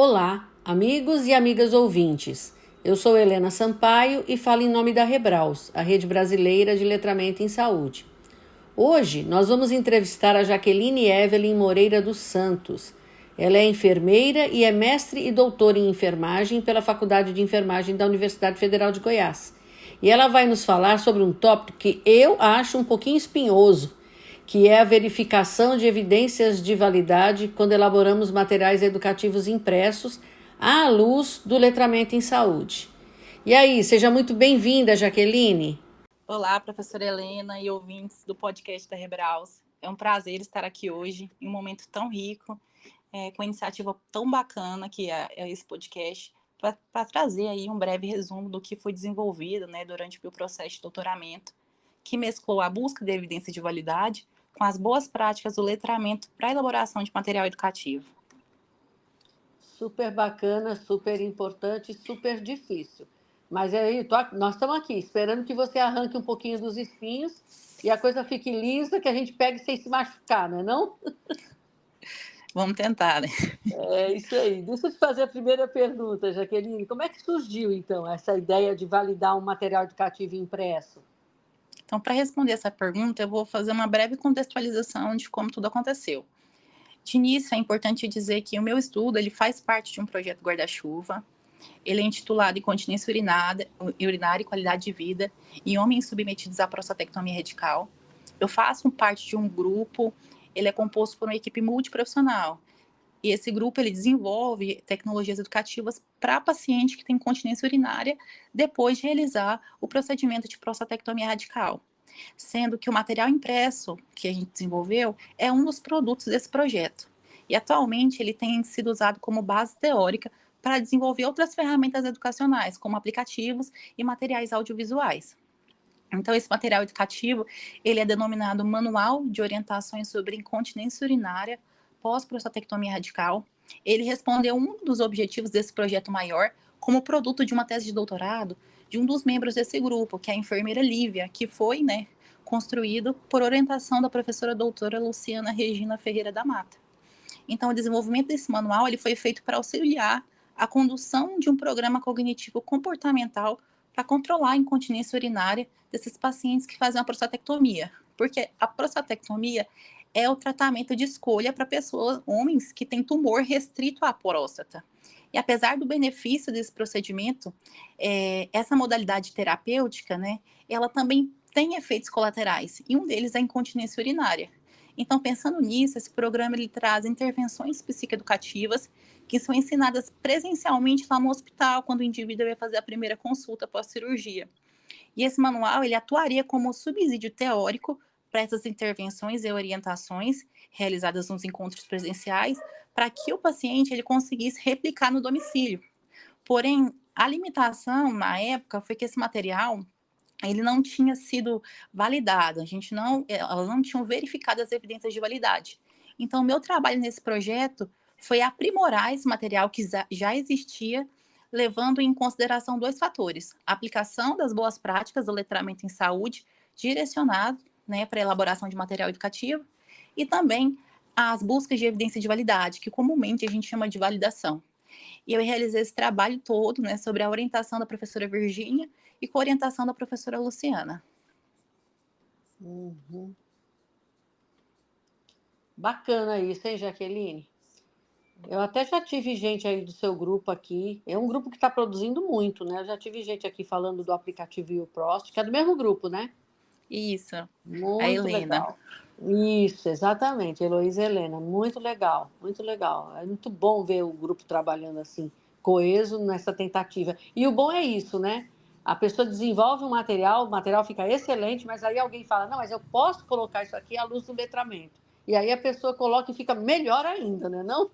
Olá, amigos e amigas ouvintes. Eu sou Helena Sampaio e falo em nome da Rebraus, a Rede Brasileira de Letramento em Saúde. Hoje nós vamos entrevistar a Jaqueline Evelyn Moreira dos Santos. Ela é enfermeira e é mestre e doutora em enfermagem pela Faculdade de Enfermagem da Universidade Federal de Goiás. E ela vai nos falar sobre um tópico que eu acho um pouquinho espinhoso, que é a verificação de evidências de validade quando elaboramos materiais educativos impressos à luz do letramento em saúde. E aí, seja muito bem-vinda, Jaqueline. Olá, professora Helena e ouvintes do podcast da Rebraus. É um prazer estar aqui hoje, em um momento tão rico, com uma iniciativa tão bacana que é esse podcast, para trazer aí um breve resumo do que foi desenvolvido, né, durante o meu processo de doutoramento, que mesclou a busca de evidência de validade com as boas práticas do letramento para a elaboração de material educativo. Super bacana, super importante, super difícil. Mas aí, nós estamos aqui, esperando que você arranque um pouquinho dos espinhos e a coisa fique lisa, que a gente pegue sem se machucar, não é não? Vamos tentar, né? É isso aí. Deixa eu te fazer a primeira pergunta, Jaqueline. Como é que surgiu, então, essa ideia de validar um material educativo impresso? Então, para responder essa pergunta, eu vou fazer uma breve contextualização de como tudo aconteceu. De início, é importante dizer que o meu estudo ele faz parte de um projeto guarda-chuva. Ele é intitulado Incontinência urinária e qualidade de vida em homens submetidos à prostatectomia radical. Eu faço parte de um grupo, ele é composto por uma equipe multiprofissional. E esse grupo ele desenvolve tecnologias educativas para paciente que tem incontinência urinária depois de realizar o procedimento de prostatectomia radical. Sendo que o material impresso que a gente desenvolveu é um dos produtos desse projeto. E atualmente ele tem sido usado como base teórica para desenvolver outras ferramentas educacionais, como aplicativos e materiais audiovisuais. Então, esse material educativo, ele é denominado Manual de Orientações sobre Incontinência Urinária pós-prostatectomia radical. Ele respondeu um dos objetivos desse projeto maior como produto de uma tese de doutorado de um dos membros desse grupo, que é a enfermeira Lívia, que foi, construído por orientação da professora doutora Luciana Regina Ferreira da Mata. Então, o desenvolvimento desse manual ele foi feito para auxiliar a condução de um programa cognitivo comportamental para controlar a incontinência urinária desses pacientes que fazem a prostatectomia. Porque a prostatectomia é o tratamento de escolha para pessoas, homens que têm tumor restrito à próstata. E apesar do benefício desse procedimento, essa modalidade terapêutica, ela também tem efeitos colaterais, e um deles é a incontinência urinária. Então, pensando nisso, esse programa ele traz intervenções psicoeducativas que são ensinadas presencialmente lá no hospital, quando o indivíduo vai fazer a primeira consulta pós-cirurgia. E esse manual ele atuaria como subsídio teórico para essas intervenções e orientações realizadas nos encontros presenciais, para que o paciente ele conseguisse replicar no domicílio. Porém, a limitação na época foi que esse material ele não tinha sido validado, elas não tinham verificado as evidências de validade. Então, o meu trabalho nesse projeto foi aprimorar esse material que já existia, levando em consideração dois fatores: a aplicação das boas práticas do letramento em saúde, direcionado para a elaboração de material educativo, e também as buscas de evidência de validade, que comumente a gente chama de validação. E eu realizei esse trabalho todo, sobre a orientação da professora Virgínia e com a orientação da professora Luciana. Uhum. Bacana isso, hein, Jaqueline? Eu até já tive gente aí do seu grupo aqui. É um grupo que está produzindo muito, né? Eu já tive gente aqui falando do aplicativo YouProst, que é do mesmo grupo, né? Isso, a Muito Helena. legal. Isso, exatamente, Heloísa e Helena. Muito legal, muito legal. É muito bom ver o grupo trabalhando assim, coeso nessa tentativa. E o bom é isso, né? A pessoa desenvolve um material, o material fica excelente, mas aí alguém fala, não, mas eu posso colocar isso aqui à luz do letramento. E aí a pessoa coloca e fica melhor ainda, né, não?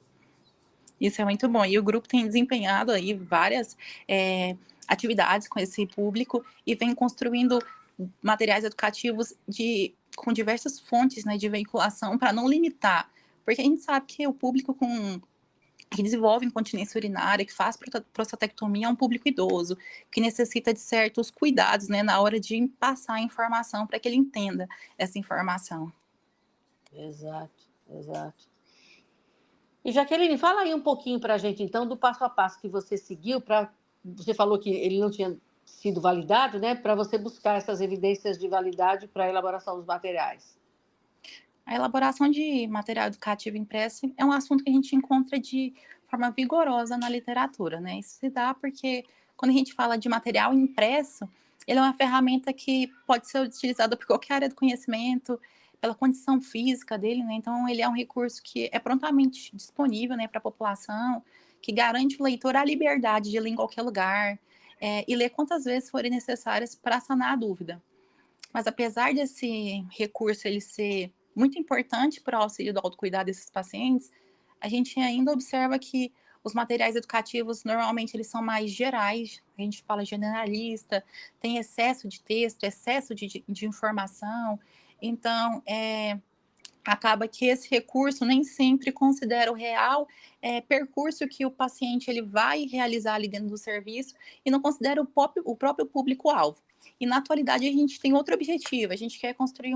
Isso é muito bom. E o grupo tem desempenhado aí várias atividades com esse público e vem construindo materiais educativos com diversas fontes, de veiculação para não limitar. Porque a gente sabe que o público que desenvolve incontinência urinária, que faz prostatectomia, é um público idoso, que necessita de certos cuidados, na hora de passar a informação para que ele entenda essa informação. Exato, exato. E Jaqueline, fala aí um pouquinho para a gente, então, do passo a passo que você seguiu para. Você falou que ele não tinha sido validado, né? Para você buscar essas evidências de validade para a elaboração dos materiais. A elaboração de material educativo impresso é um assunto que a gente encontra de forma vigorosa na literatura, né? Isso se dá porque quando a gente fala de material impresso, ele é uma ferramenta que pode ser utilizada por qualquer área do conhecimento, pela condição física dele, né? Então, ele é um recurso que é prontamente disponível, né, para a população, que garante o leitor a liberdade de ler em qualquer lugar, e ler quantas vezes forem necessárias para sanar a dúvida. Mas apesar desse recurso ele ser muito importante para o auxílio do autocuidado desses pacientes, a gente ainda observa que os materiais educativos normalmente eles são mais gerais, a gente fala generalista, tem excesso de texto, excesso de informação, então acaba que esse recurso nem sempre considera o real percurso que o paciente ele vai realizar ali dentro do serviço e não considera o próprio público-alvo. E na atualidade a gente tem outro objetivo, a gente quer construir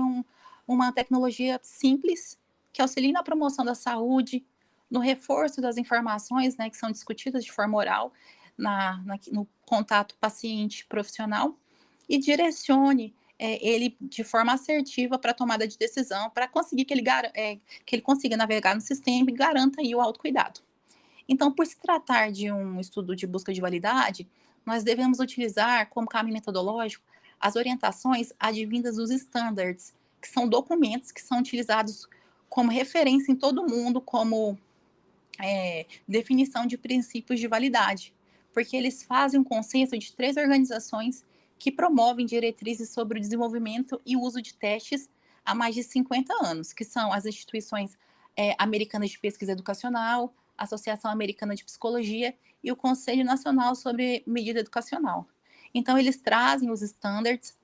uma tecnologia simples que auxilie na promoção da saúde, no reforço das informações, né, que são discutidas de forma oral no contato paciente-profissional e direcione ele de forma assertiva para a tomada de decisão, para conseguir que ele consiga navegar no sistema e garanta aí o autocuidado. Então, por se tratar de um estudo de busca de validade, nós devemos utilizar como caminho metodológico as orientações advindas dos standards, que são documentos que são utilizados como referência em todo o mundo, como definição de princípios de validade, porque eles fazem um consenso de 3 organizações que promovem diretrizes sobre o desenvolvimento e uso de testes há mais de 50 anos, que são as instituições americanas de pesquisa educacional, a Associação Americana de Psicologia e o Conselho Nacional sobre Medida Educacional. Então, eles trazem os standards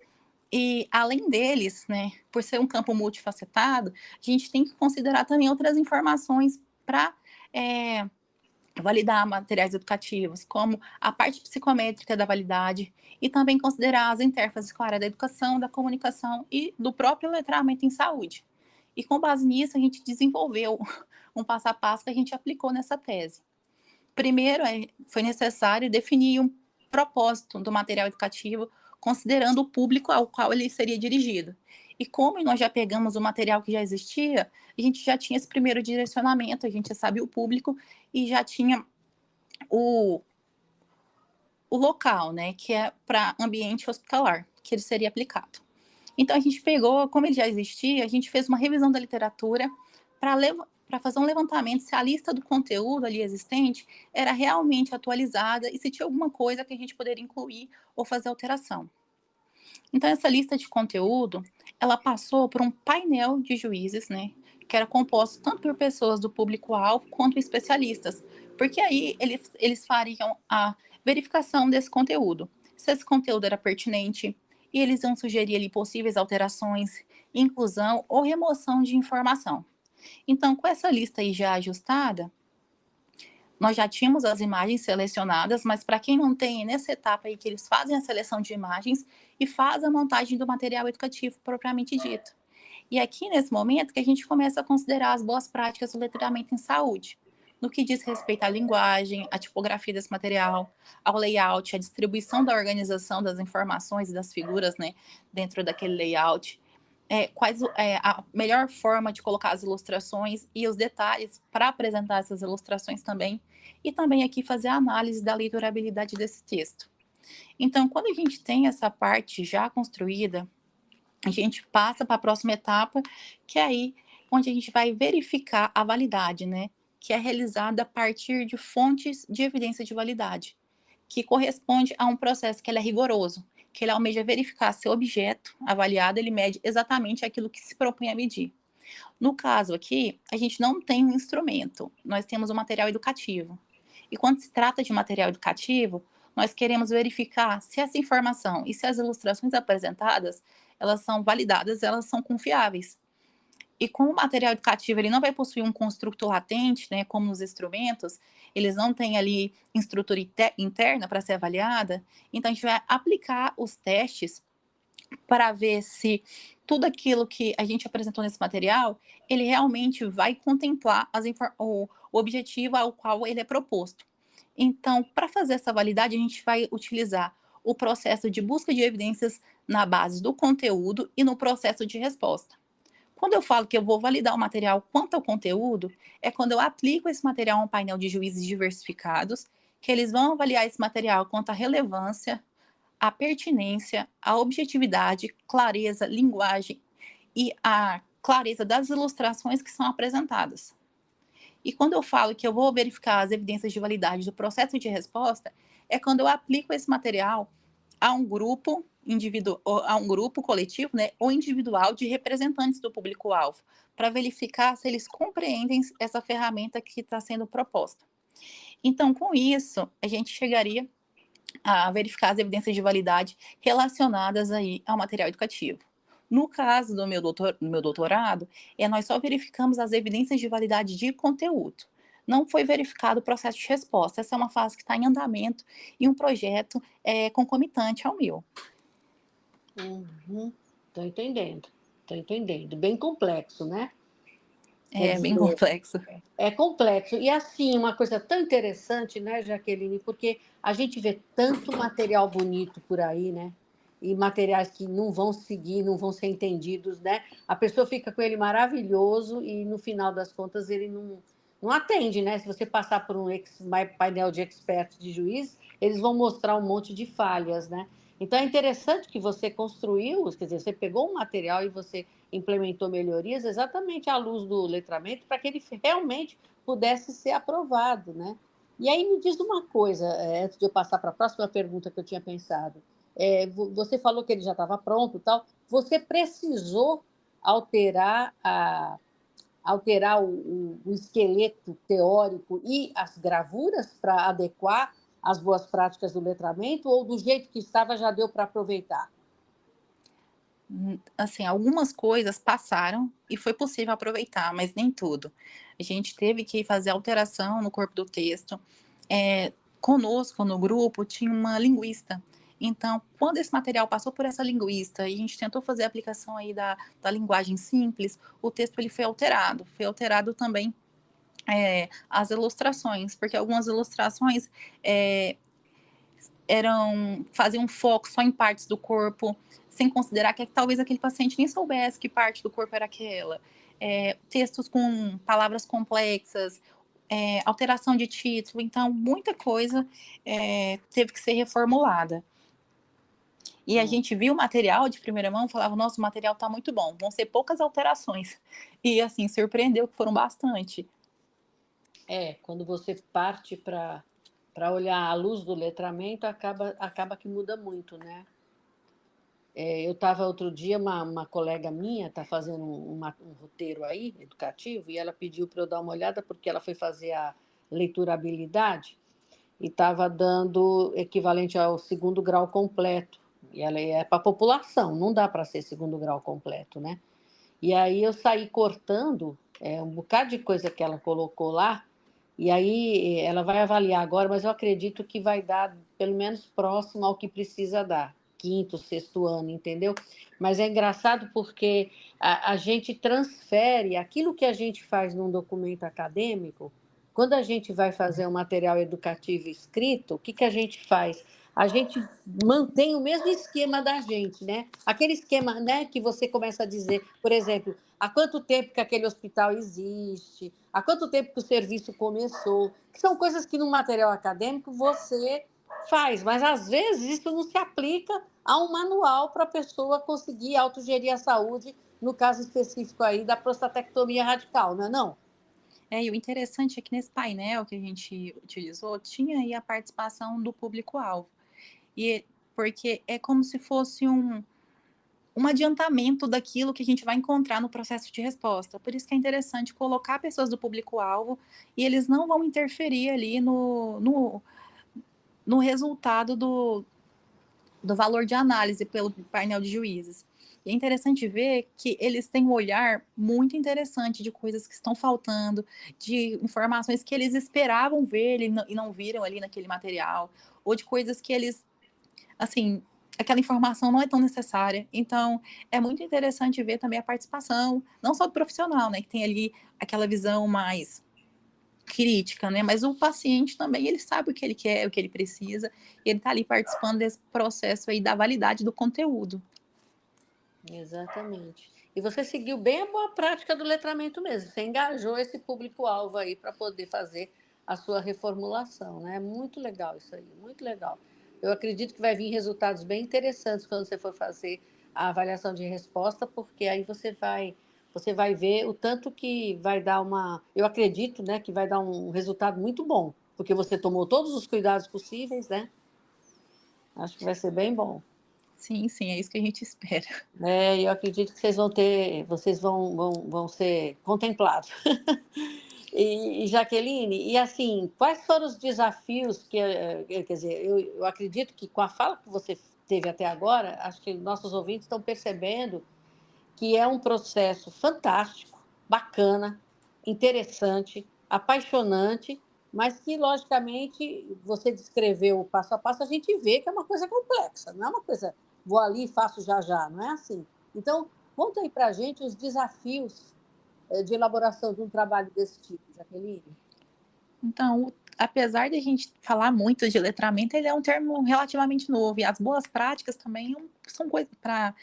e, além deles, né, por ser um campo multifacetado, a gente tem que considerar também outras informações para validar materiais educativos, como a parte psicométrica da validade, e também considerar as interfaces com a área da educação, da comunicação e do próprio letramento em saúde. E com base nisso, a gente desenvolveu um passo a passo que a gente aplicou nessa tese. Primeiro, foi necessário definir um propósito do material educativo, considerando o público ao qual ele seria dirigido. E como nós já pegamos o material que já existia, a gente já tinha esse primeiro direcionamento, a gente já sabia o público e já tinha o, o local, né, que é para ambiente hospitalar, que ele seria aplicado. Então a gente pegou, como ele já existia, a gente fez uma revisão da literatura para fazer um levantamento se a lista do conteúdo ali existente era realmente atualizada e se tinha alguma coisa que a gente poderia incluir ou fazer alteração. Então essa lista de conteúdo, ela passou por um painel de juízes, né, que era composto tanto por pessoas do público-alvo quanto especialistas, porque aí eles fariam a verificação desse conteúdo, se esse conteúdo era pertinente, e eles iam sugerir ali possíveis alterações, inclusão ou remoção de informação. Então, com essa lista aí já ajustada, nós já tínhamos as imagens selecionadas, mas para quem não tem, nessa etapa aí que eles fazem a seleção de imagens e faz a montagem do material educativo propriamente dito. E aqui nesse momento que a gente começa a considerar as boas práticas do letramento em saúde, no que diz respeito à linguagem, à tipografia desse material, ao layout, à distribuição da organização das informações e das figuras, né, dentro daquele layout, quais a melhor forma de colocar as ilustrações e os detalhes para apresentar essas ilustrações também, e também aqui fazer a análise da leitorabilidade desse texto. Então, quando a gente tem essa parte já construída, a gente passa para a próxima etapa, que é aí onde a gente vai verificar a validade, né? Que é realizada a partir de fontes de evidência de validade, que corresponde a um processo que ele é rigoroso, que ele almeja verificar se o objeto avaliado ele mede exatamente aquilo que se propõe a medir. No caso aqui, a gente não tem um instrumento, nós temos um material educativo. E quando se trata de material educativo, nós queremos verificar se essa informação e se as ilustrações apresentadas, elas são validadas, elas são confiáveis. E como o material educativo ele não vai possuir um construto latente, né, como nos instrumentos, eles não têm ali estrutura interna para ser avaliada, então a gente vai aplicar os testes para ver se tudo aquilo que a gente apresentou nesse material, ele realmente vai contemplar o o objetivo ao qual ele é proposto. Então, para fazer essa validade, a gente vai utilizar o processo de busca de evidências na base do conteúdo e no processo de resposta. Quando eu falo que eu vou validar o material quanto ao conteúdo, é quando eu aplico esse material a um painel de juízes diversificados, que eles vão avaliar esse material quanto à relevância, a pertinência, a objetividade, clareza, linguagem e a clareza das ilustrações que são apresentadas. E quando eu falo que eu vou verificar as evidências de validade do processo de resposta, é quando eu aplico esse material a um grupo a um grupo coletivo, né, ou individual de representantes do público-alvo, para verificar se eles compreendem essa ferramenta que está sendo proposta. Então, com isso, a gente chegaria a verificar as evidências de validade relacionadas aí ao material educativo. No caso do meu doutorado, nós só verificamos as evidências de validade de conteúdo. Não foi verificado o processo de resposta. Essa é uma fase que está em andamento e um projeto concomitante ao meu. Estou entendendo, estou entendendo. Bem complexo, né? É bem complexo. É complexo. E assim, uma coisa tão interessante, né, Jaqueline? Porque a gente vê tanto material bonito por aí, né? E materiais que não vão seguir, não vão ser entendidos, né? A pessoa fica com ele maravilhoso e no final das contas ele não atende, né? Se você passar por um painel de expertos de juiz, eles vão mostrar um monte de falhas, né? Então é interessante que você construiu, quer dizer, você pegou um material e você implementou melhorias exatamente à luz do letramento para que ele realmente pudesse ser aprovado, né? E aí me diz uma coisa, antes de eu passar para a próxima pergunta que eu tinha pensado. Você falou que ele já estava pronto e tal. Você precisou alterar o esqueleto teórico e as gravuras para adequar as boas práticas do letramento ou do jeito que estava já deu para aproveitar? Assim, algumas coisas passaram e foi possível aproveitar, mas nem tudo. A gente teve que fazer alteração no corpo do texto. Conosco, no grupo, tinha uma linguista. Então, quando esse material passou por essa linguista e a gente tentou fazer a aplicação aí da linguagem simples, o texto ele foi alterado. Foi alterado também as ilustrações, porque algumas ilustrações faziam foco só em partes do corpo, sem considerar que talvez aquele paciente nem soubesse que parte do corpo era aquela. Textos com palavras complexas, alteração de título, então muita coisa teve que ser reformulada. E a gente viu o material de primeira mão e falava, nossa, o material está muito bom, vão ser poucas alterações. E assim, surpreendeu que foram bastante. Quando você parte para olhar a luz do letramento, acaba que muda muito, né? Eu estava outro dia, uma colega minha está fazendo um roteiro aí, educativo, e ela pediu para eu dar uma olhada, porque ela foi fazer a leiturabilidade e estava dando equivalente ao segundo grau completo. E ela é para a população, não dá para ser segundo grau completo, né? E aí eu saí cortando um bocado de coisa que ela colocou lá, e aí ela vai avaliar agora, mas eu acredito que vai dar pelo menos próximo ao que precisa dar, quinto, sexto ano, entendeu? Mas é engraçado porque a gente transfere aquilo que a gente faz num documento acadêmico, quando a gente vai fazer um material educativo escrito, o que a gente faz? A gente mantém o mesmo esquema da gente, né? Aquele esquema, né, que você começa a dizer, por exemplo, há quanto tempo que aquele hospital existe, há quanto tempo que o serviço começou, que são coisas que no material acadêmico você faz, mas às vezes isso não se aplica a um manual para a pessoa conseguir autogerir a saúde, no caso específico aí da prostatectomia radical, não é não? E o interessante é que nesse painel que a gente utilizou, tinha aí a participação do público-alvo. Porque é como se fosse um adiantamento daquilo que a gente vai encontrar no processo de resposta. Por isso que é interessante colocar pessoas do público-alvo e eles não vão interferir ali no resultado do valor de análise pelo painel de juízes. E é interessante ver que eles têm um olhar muito interessante de coisas que estão faltando, de informações que eles esperavam ver e não viram ali naquele material, ou de coisas que eles, assim, aquela informação não é tão necessária. Então, é muito interessante ver também a participação, não só do profissional, né, que tem ali aquela visão mais crítica, né? Mas o paciente também, ele sabe o que ele quer, o que ele precisa, e ele está ali participando desse processo aí da validade do conteúdo. Exatamente. E você seguiu bem a boa prática do letramento mesmo. Você engajou esse público-alvo aí para poder fazer a sua reformulação, né? Muito legal isso aí, muito legal. Eu acredito que vai vir resultados bem interessantes quando você for fazer a avaliação de resposta, porque aí você vai ver o tanto que vai dar uma, eu acredito, né, que vai dar um resultado muito bom, porque você tomou todos os cuidados possíveis, né? Acho que vai ser bem bom. Sim, sim, é isso que a gente espera. Eu acredito que vocês vão ser contemplados. E Jaqueline, e assim, quais foram os desafios quer dizer, eu acredito que com a fala que você teve até agora, acho que nossos ouvintes estão percebendo que é um processo fantástico, bacana, interessante, apaixonante, mas que, logicamente, você descreveu o passo a passo, a gente vê que é uma coisa complexa, não é uma coisa, vou ali e faço já já, não é assim. Então, conta aí para a gente os desafios de elaboração de um trabalho desse tipo, Jaqueline. Então, apesar de a gente falar muito de letramento, ele é um termo relativamente novo, e as boas práticas também são coisas para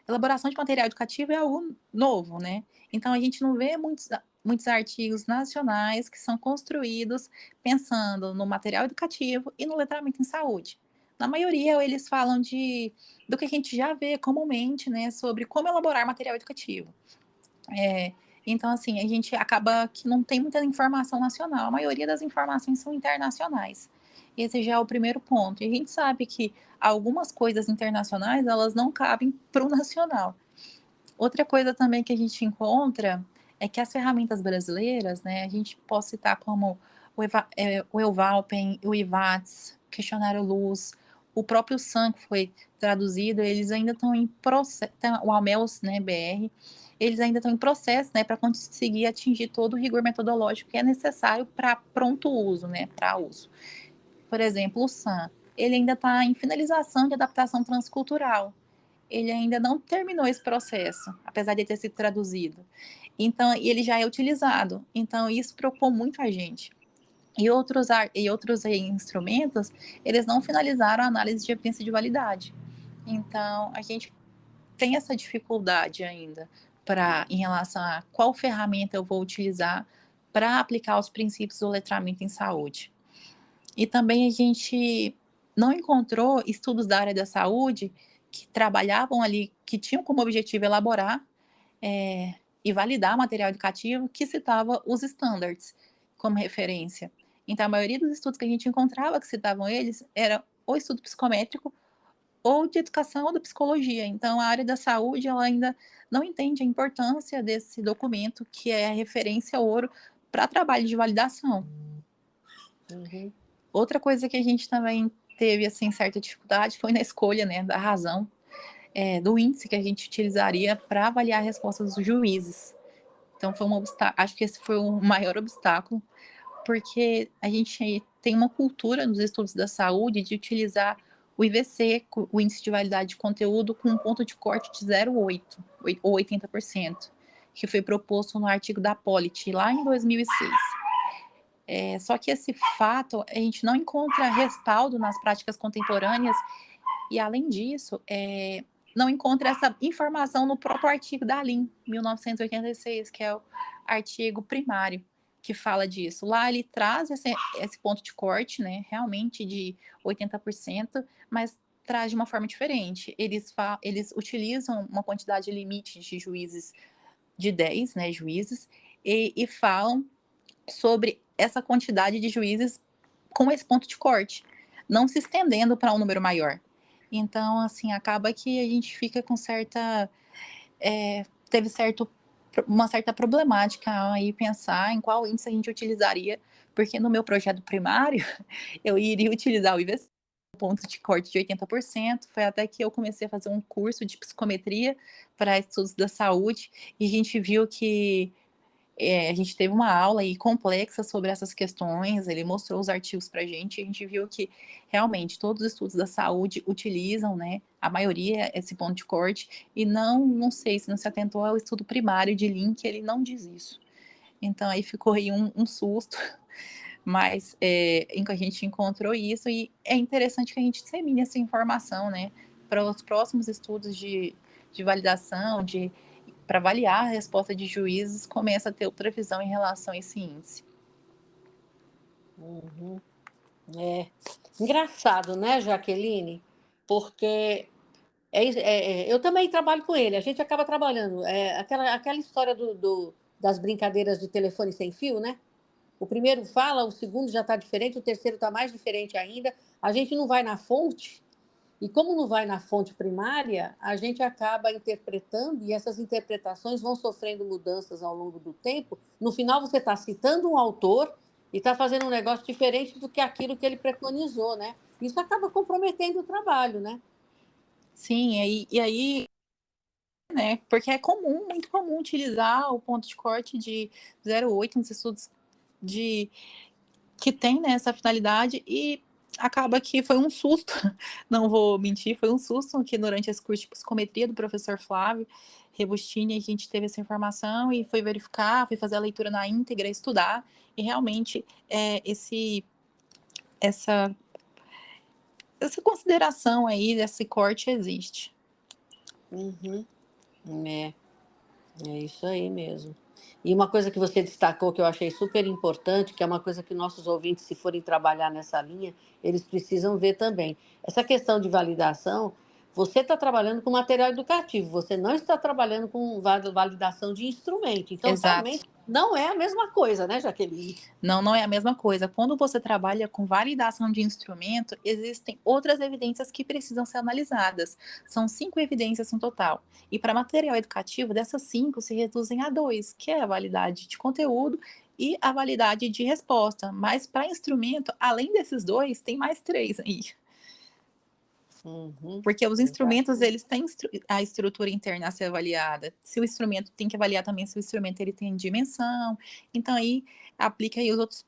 elaboração de material educativo é algo novo, né? Então, a gente não vê muitos artigos nacionais que são construídos pensando no material educativo e no letramento em saúde. Na maioria, eles falam do que a gente já vê comumente, né, sobre como elaborar material educativo. Então, assim, a gente acaba que não tem muita informação nacional. A maioria das informações são internacionais. Esse já é o primeiro ponto. E a gente sabe que algumas coisas internacionais, elas não cabem para o nacional. Outra coisa também que a gente encontra é que as ferramentas brasileiras, né, a gente pode citar como o Evalpen, o IVATS, o Questionário Luz, o próprio SAM, que foi traduzido, eles ainda estão em processo, o AMELS, né, BR, eles ainda estão em processo, né, para conseguir atingir todo o rigor metodológico que é necessário para pronto uso, né, para uso. Por exemplo, o SAM, ele ainda está em finalização de adaptação transcultural. Ele ainda não terminou esse processo, apesar de ter sido traduzido. Então, ele já é utilizado. Então, isso preocupou muito a gente. E outros instrumentos, eles não finalizaram a análise de evidência de validade. Então, a gente tem essa dificuldade ainda em relação a qual ferramenta eu vou utilizar para aplicar os princípios do letramento em saúde. E também a gente não encontrou estudos da área da saúde que trabalhavam ali, que tinham como objetivo elaborar e validar material educativo que citava os standards como referência. Então, a maioria dos estudos que a gente encontrava que citavam eles era ou estudo psicométrico ou de educação ou da psicologia. Então, a área da saúde ela ainda não entende a importância desse documento que é a referência ouro para trabalho de validação. Uhum. Outra coisa que a gente também teve assim certa dificuldade foi na escolha, né, da razão do índice que a gente utilizaria para avaliar a resposta dos juízes. Então foi acho que esse foi o maior obstáculo, porque a gente tem uma cultura nos estudos da saúde de utilizar o IVC, o índice de validade de conteúdo, com um ponto de corte de 0,8 ou 80%, que foi proposto no artigo da Polity lá em 2006. Só que esse fato a gente não encontra respaldo nas práticas contemporâneas e, além disso, não encontra essa informação no próprio artigo da ALIN, 1986, que é o artigo primário, que fala disso. Lá ele traz esse ponto de corte, né, realmente de 80%, mas traz de uma forma diferente. Eles utilizam uma quantidade limite de juízes, de 10, né, juízes, e falam sobre essa quantidade de juízes com esse ponto de corte, não se estendendo para um número maior. Então, assim, acaba que a gente fica com teve uma certa problemática aí pensar em qual índice a gente utilizaria, porque no meu projeto primário eu iria utilizar o IVC, ponto de corte de 80%, foi até que eu comecei a fazer um curso de psicometria para estudos da saúde, e a gente viu que a gente teve uma aula aí complexa sobre essas questões, ele mostrou os artigos para a gente viu que realmente todos os estudos da saúde utilizam, né, a maioria, esse ponto de corte, e não sei se não se atentou ao estudo primário de Link, ele não diz isso. Então aí ficou aí um susto, Mas em que a gente encontrou isso, e é interessante que a gente dissemine essa informação, né, para os próximos estudos de validação, para avaliar a resposta de juízes, começa a ter outra visão em relação a esse índice. Uhum. É engraçado, né, Jaqueline? Porque eu também trabalho com ele, a gente acaba trabalhando. Aquela história das brincadeiras de telefone sem fio, né? O primeiro fala, o segundo já está diferente, o terceiro está mais diferente ainda. A gente não vai na fonte, e como não vai na fonte primária, a gente acaba interpretando, e essas interpretações vão sofrendo mudanças ao longo do tempo. No final, você está citando um autor e está fazendo um negócio diferente do que aquilo que ele preconizou, né? Isso acaba comprometendo o trabalho, né? Sim, e aí, né, porque é comum, muito comum utilizar o ponto de corte de 0,8 nos estudos de que tem, né, essa finalidade, e acaba que foi um susto, não vou mentir, foi um susto que durante esse curso de psicometria do professor Flávio Rebustini, a gente teve essa informação e foi verificar, foi fazer a leitura na íntegra, estudar, e realmente essa, essa consideração aí desse corte existe. Uhum. É, é isso aí mesmo. E uma coisa que você destacou que eu achei super importante, que é uma coisa que nossos ouvintes, se forem trabalhar nessa linha, eles precisam ver também. Essa questão de validação, você está trabalhando com material educativo, você não está trabalhando com validação de instrumento. Então, Exato. realmente, não é a mesma coisa, né, Jaqueline? Não é a mesma coisa. Quando você trabalha com validação de instrumento, existem outras evidências que precisam ser analisadas. São 5 evidências no total. E para material educativo, dessas 5 se reduzem a 2, que é a validade de conteúdo e a validade de resposta. Mas para instrumento, além desses 2, tem mais 3 aí. Uhum, Porque os instrumentos, exatamente. eles têm a estrutura interna a ser avaliada. Se o instrumento tem que avaliar também se o instrumento ele tem dimensão. Então aí aplica aí os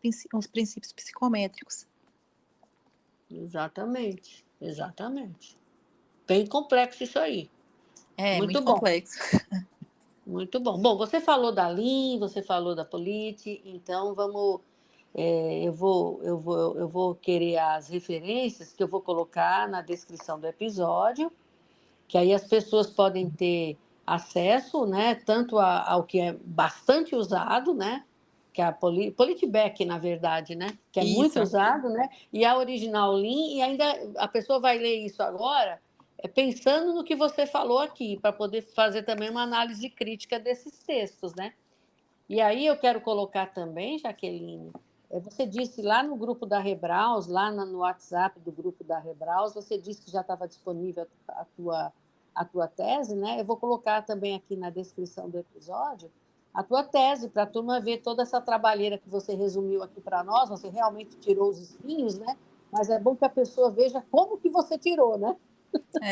princípios psicométricos. Exatamente, exatamente. Bem complexo isso aí. É, Muito muito bom. complexo. Muito bom. Bom, você falou da Lean, você falou da Polite, então vamos. Eu vou querer as referências que eu vou colocar na descrição do episódio, que aí as pessoas podem ter acesso, né, tanto ao que é bastante usado, né, que é a Politback, na verdade, né, que é muito Isso, usado, né, e a original Lean, e ainda a pessoa vai ler isso agora, pensando no que você falou aqui, para poder fazer também uma análise crítica desses textos, né. E aí eu quero colocar também, Jaqueline, você disse lá no grupo da Rebraus, lá no WhatsApp do grupo da Rebraus, você disse que já estava disponível a tua tese, né? Eu vou colocar também aqui na descrição do episódio a tua tese, para a turma ver toda essa trabalheira que você resumiu aqui para nós, você realmente tirou os espinhos, né? Mas é bom que a pessoa veja como que você tirou, né?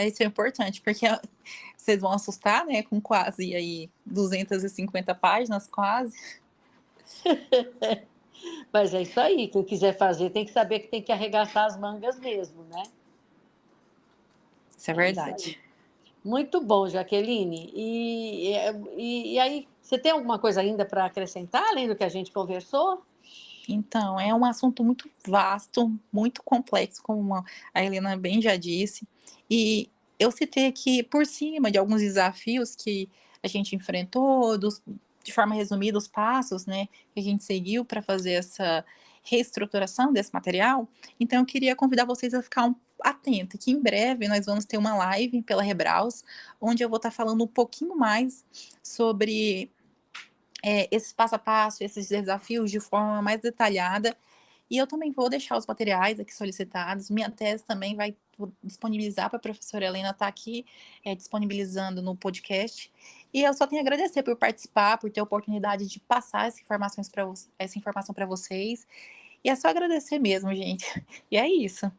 isso é importante, porque vocês vão assustar, né, com quase aí 250 páginas, quase. Mas é isso aí, quem quiser fazer tem que saber que tem que arregaçar as mangas mesmo, né? Isso é É isso aí. verdade. Muito bom, Jaqueline. E aí, você tem alguma coisa ainda para acrescentar, além do que a gente conversou? Então, é um assunto muito vasto, muito complexo, como a Helena bem já disse. E eu citei aqui por cima de alguns desafios que a gente enfrentou, de forma resumida, os passos, né, que a gente seguiu para fazer essa reestruturação desse material. Então, eu queria convidar vocês a ficar atento, que em breve nós vamos ter uma live pela Rebraus, onde eu vou estar falando um pouquinho mais sobre esse passo a passo, esses desafios de forma mais detalhada. E eu também vou deixar os materiais aqui solicitados. Minha tese também vai disponibilizar para a professora Helena estar aqui disponibilizando no podcast. E eu só tenho a agradecer por participar, por ter a oportunidade de passar essa informação para vocês. E é só agradecer mesmo, gente. E é isso.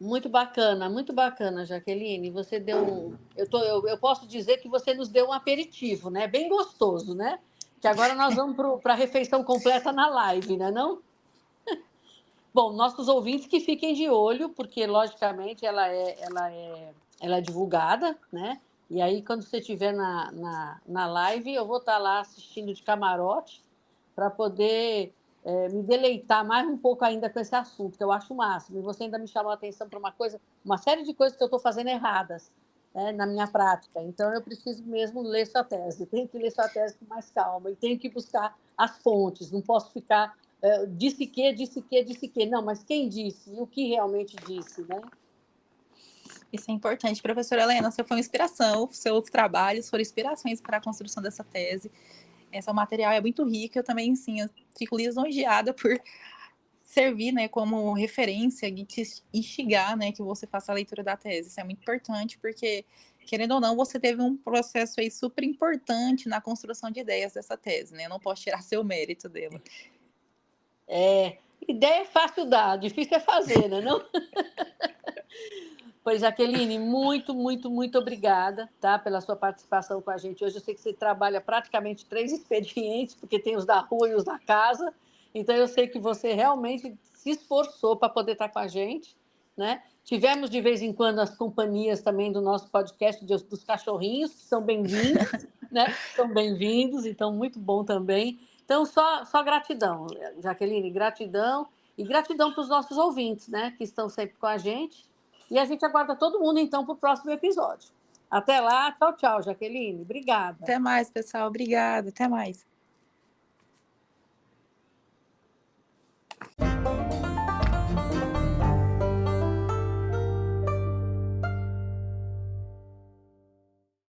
Muito bacana, Jaqueline. Você deu eu posso dizer que você nos deu um aperitivo, né? Bem gostoso, né? Que agora nós vamos para a refeição completa na live, né? Não? Bom, nossos ouvintes que fiquem de olho, porque logicamente ela é divulgada, né? E aí, quando você estiver na live, eu vou estar lá assistindo de camarote para poder me deleitar mais um pouco ainda com esse assunto, que eu acho o máximo. E você ainda me chamou a atenção para uma série de coisas que eu estou fazendo erradas, né, na minha prática. Então, eu preciso mesmo ler sua tese. Tenho que ler sua tese com mais calma e tenho que buscar as fontes. Não posso ficar disse que. Não, mas quem disse? E o que realmente disse, né? Isso é importante. Professora Helena, você foi uma inspiração, seus trabalhos foram inspirações para a construção dessa tese. Esse material é muito rico, eu também, sim, eu fico lisonjeada por servir, né, como referência e te instigar, né, que você faça a leitura da tese. Isso é muito importante, porque, querendo ou não, você teve um processo aí super importante na construção de ideias dessa tese, né? Eu não posso tirar seu mérito dela. Ideia é fácil dar, difícil é fazer, né? Não? Pois, Jaqueline, muito, muito, muito obrigada, tá, pela sua participação com a gente hoje. Eu sei que você trabalha praticamente 3 expedientes, porque tem os da rua e os da casa, então eu sei que você realmente se esforçou para poder estar com a gente, né? Tivemos, de vez em quando, as companhias também do nosso podcast dos cachorrinhos, que são bem-vindos, né? São bem-vindos, então muito bom também. Então, só gratidão, Jaqueline, gratidão, e gratidão para os nossos ouvintes, né, que estão sempre com a gente. E a gente aguarda todo mundo, então, para o próximo episódio. Até lá, tchau, tchau, Jaqueline. Obrigada. Até mais, pessoal. Obrigada. Até mais.